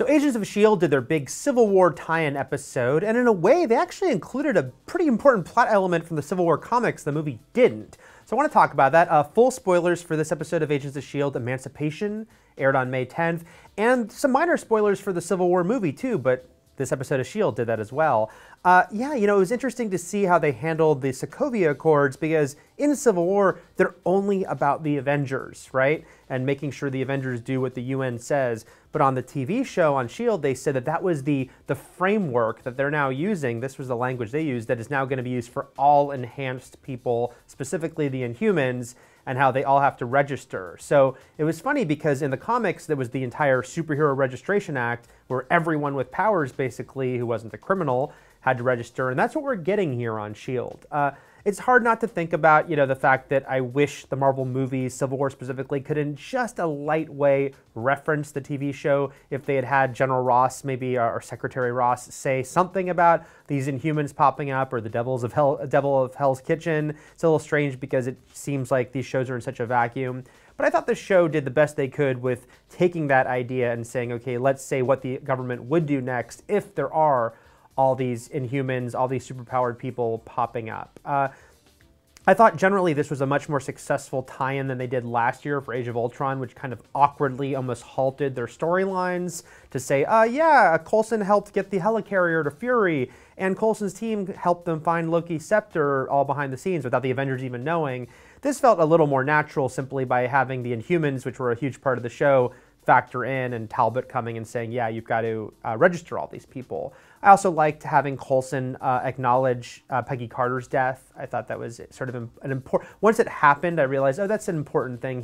So Agents of S.H.I.E.L.D. did their big Civil War tie-in episode, and in a way, they actually included a pretty important plot element from the Civil War comics the movie didn't. So I want to talk about that. Full spoilers for this episode of Agents of S.H.I.E.L.D. Emancipation, aired on May 10th, and some minor spoilers for the Civil War movie too, but this episode of S.H.I.E.L.D. did that as well. Yeah, it was interesting to see how they handled the Sokovia Accords, because in Civil War, they're only about the Avengers, right? And making sure the Avengers do what the UN says. But on the TV show on S.H.I.E.L.D., they said that that was the framework that they're now using. This was the language they used that is now going to be used for all enhanced people, specifically the Inhumans, and how they all have to register. So it was funny because in the comics, there was the entire Superhero Registration Act, where everyone with powers, basically, who wasn't a criminal, had to register, and that's what we're getting here on S.H.I.E.L.D. It's hard not to think about, the fact that I wish the Marvel movies, Civil War specifically, could in just a light way reference the TV show if they had had General Ross, maybe, or Secretary Ross, say something about these Inhumans popping up, or the Devil of Hell's Kitchen. It's a little strange because it seems like these shows are in such a vacuum. But I thought the show did the best they could with taking that idea and saying, okay, let's say what the government would do next if there are all these Inhumans, all these superpowered people popping up. I thought generally this was a much more successful tie-in than they did last year for Age of Ultron, which kind of awkwardly almost halted their storylines to say, yeah, Coulson helped get the helicarrier to Fury, and Coulson's team helped them find Loki's scepter all behind the scenes without the Avengers even knowing. This felt a little more natural simply by having the Inhumans, which were a huge part of the show, factor in, and Talbot coming and saying, yeah, you've got to register all these people. I also liked having Coulson acknowledge Peggy Carter's death. I thought that was sort of an important... Once it happened, I realized, oh, that's an important thing.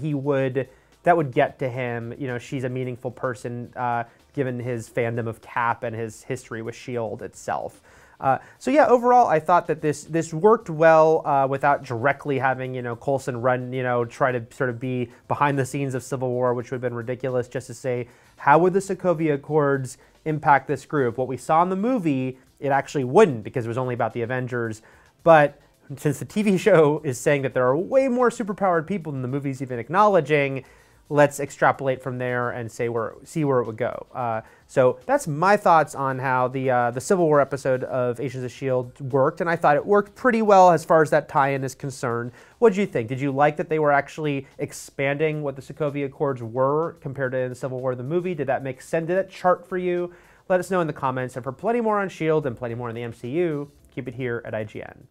That would get to him. She's a meaningful person given his fandom of Cap and his history with S.H.I.E.L.D. itself. So yeah, overall, I thought that this worked well without directly having, Coulson run, try to sort of be behind the scenes of Civil War, which would have been ridiculous, just to say, how would the Sokovia Accords impact this group? What we saw in the movie, it actually wouldn't, because it was only about the Avengers. But since the TV show is saying that there are way more superpowered people than the movie's even acknowledging, let's extrapolate from there and see where it would go. So that's my thoughts on how the Civil War episode of Agents of S.H.I.E.L.D. worked, and I thought it worked pretty well as far as that tie-in is concerned. What did you think? Did you like that they were actually expanding what the Sokovia Accords were compared to the Civil War the movie? Did that make sense? Did that chart for you? Let us know in the comments, and for plenty more on S.H.I.E.L.D. and plenty more on the MCU, keep it here at IGN.